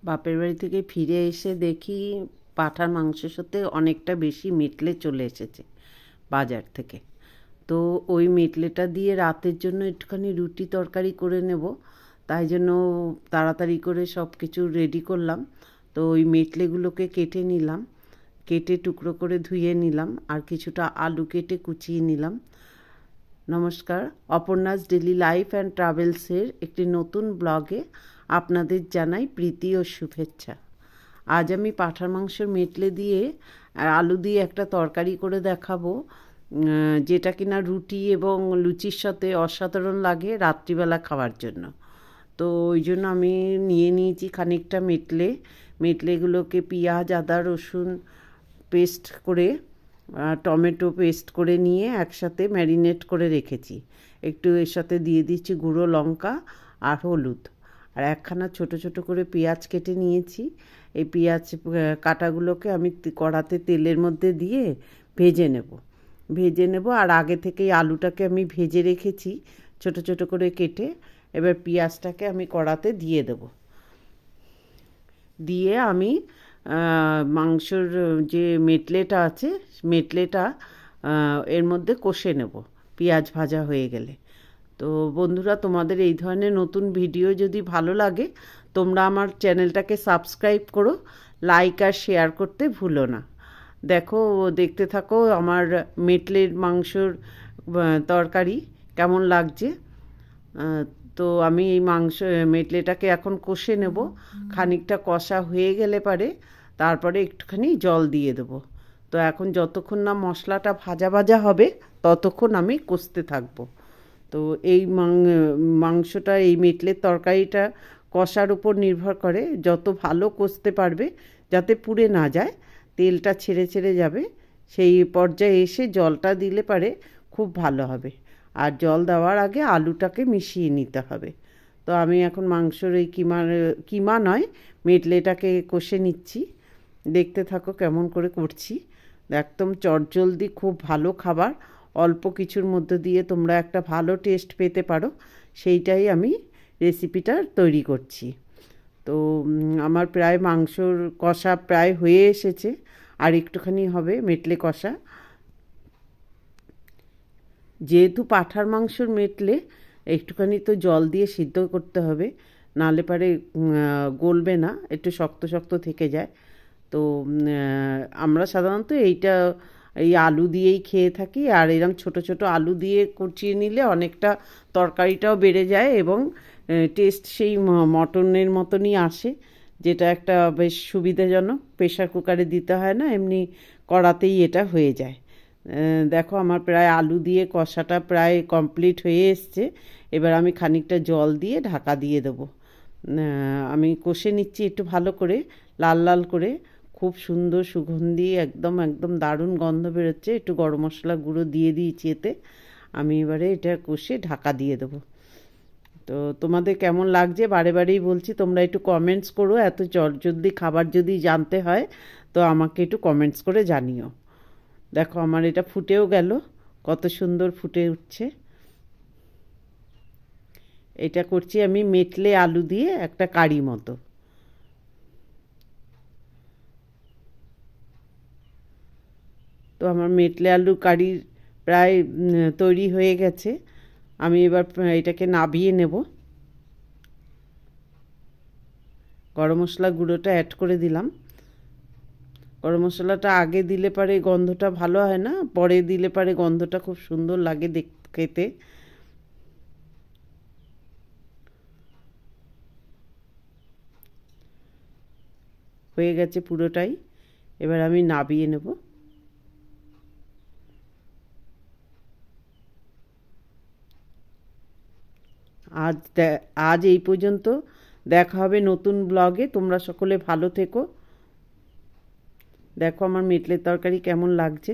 বাপের বাড়ি থেকে ফিরে এসে দেখি পাঁঠার মাংসের সাথে অনেকটা বেশি মেটলে চলে এসেছে বাজার থেকে। তো ওই মেটলেটা দিয়ে রাতের জন্য একটুখানি রুটি তরকারি করে নেব, তাই জন্য তাড়াতাড়ি করে সব কিছু রেডি করলাম। তো ওই মেটলেগুলোকে কেটে নিলাম, কেটে টুকরো করে ধুয়ে নিলাম, আর কিছুটা আলু কেটে কুচিয়ে নিলাম। নমস্কার, অপর্ণাস ডেলি লাইফ অ্যান্ড ট্রাভেলসের একটি নতুন ব্লগে আপনাদের জানাই প্রীতি ও শুভেচ্ছা। আজ আমি পাঁঠার মাংসের মেটলে দিয়ে আলু দিয়ে একটা তরকারি করে দেখাবো, যেটা কিনা রুটি এবং লুচির সাথে অসাধারণ লাগে রাত্রিবেলা খাওয়ার জন্য। তো ওই জন্য আমি নিয়ে নিয়েছি খানিকটা মেটলেগুলোকে পেঁয়াজ আদা রসুন পেস্ট করে, টমেটো পেস্ট করে নিয়ে একসাথে ম্যারিনেট করে রেখেছি। একটু এর সাথে দিয়ে দিচ্ছি গুঁড়ো লঙ্কা আর হলুদ, আর একখানা ছোট ছোট করে পেঁয়াজ কেটে নিয়েছি। এই পেঁয়াজ কাটাগুলোকে আমি কড়াতে তেলের মধ্যে দিয়ে ভেজে নেব। আর আগে থেকেই আলুটাকে আমি ভেজে রেখেছি ছোট ছোট করে কেটে। এবার পেঁয়াজটাকে আমি কড়াতে দিয়ে দেব, দিয়ে আমি মাংসর যে মেটলেটা আছে মেটলেটা এর মধ্যে কষে নেব পেঁয়াজ ভাজা হয়ে গেলে। তো বন্ধুরা, তোমাদের এই ধরনের নতুন ভিডিও যদি ভালো লাগে তোমরা আমার চ্যানেলটাকে সাবস্ক্রাইব করো, লাইক আর শেয়ার করতে ভুলো না। দেখো, দেখতে থাকো আমার মেটলের মাংসর তরকারি কেমন লাগছে। তো আমি এই মেটলেটাকে এখন কষে নেব। খানিকটা কষা হয়ে গেলে পারে তারপরে একটুখানি জল দিয়ে দেবো। তো এখন যতক্ষণ না মশলাটা ভাজা ভাজা হবে ততক্ষণ আমি কষতে থাকবো। তো এই মাংসটা, এই মেটলের তরকারিটা কষার উপর নির্ভর করে, যত ভালো কষতে পারবে যাতে পুড়ে না যায়, তেলটা ছেড়ে ছেড়ে যাবে, সেই পর্যায়ে এসে জলটা দিলে পারে খুব ভালো হবে। আর জল দেওয়ার আগে আলুটাকে মিশিয়ে নিতে হবে। তো আমি এখন মাংসর এই কিমা নয় মেটলেটাকে কষে নিচ্ছি। দেখতে থাকো কেমন করে করছি। একদম চটজলদি খুব ভালো খাবার, অল্প কিছুর মধ্যে দিয়ে তোমরা একটা ভালো টেস্ট পেতে পারো, সেইটাই আমি রেসিপিটা তৈরি করছি। তো আমার প্রায় মাংসর কষা প্রায় হয়ে এসেছে, আর একটুখানি হবে মেটলে কষা। যেহেতু পাঁঠার মাংসর মেটলে একটুখানি তো জল দিয়ে সিদ্ধ করতে হবে, নাহলে পারে গলবে না, একটু শক্ত শক্ত থেকে যায়। তো আমরা সাধারণত এই আলু দিয়েই খেয়ে থাকি, আর এরকম ছোট ছোট আলু দিয়ে কুচিয়ে নিলে অনেকটা তরকারিটাও বেড়ে যায় এবং টেস্ট সেই মটনের মতনই আসে, যেটা একটা বেশ সুবিধাজনক। প্রেশার কুকারে দিতে হয় না, এমনি কড়াতেই এটা হয়ে যায়। দেখো, আমার প্রায় আলু দিয়ে কষাটা প্রায় কমপ্লিট হয়ে এসছে। এবার আমি খানিকটা জল দিয়ে ঢাকা দিয়ে দেবো। আমি কষে নিচ্ছি একটু ভালো করে, লাল লাল করে। খুব সুন্দর সুগন্ধি, একদম একদম দারুণ গন্ধ বেরোচ্ছে। একটু গরম মশলা গুঁড়ো দিয়ে দিয়েছি এতে। আমি এবারে এটা কষে ঢাকা দিয়ে দেবো। তো তোমাদের কেমন লাগছে বারে বারেই বলছি, তোমরা একটু কমেন্টস করো। এত জলদি খাবার যদি জানতে হয় তো আমাকে একটু কমেন্টস করে জানিও। দেখো, আমার এটা ফুটেও গেল, কত সুন্দর ফুটে উঠছে। এটা করছি আমি মেটলে আলু দিয়ে একটা কারি মতো। তো আমার মেটলে আলু কারি প্রায় তৈরি হয়ে গেছে। আমি এবার এটাকে নাবিয়ে নেব। গরম মশলা গুঁড়োটা অ্যাড করে দিলাম। গরম মশলাটা আগে দিলে পারে গন্ধটা ভালো হয় না, পরে দিলে পারে গন্ধটা খুব সুন্দর লাগে খেতে। হয়ে গেছে পুরোটাই, এবার আমি নাবিয়ে নেব। আজ এই পর্যন্ত, দেখা হবে নতুন ব্লগে। তোমরা সকলে ভালো থেকো। দেখো আমার মেটলের তরকারি কেমন লাগছে।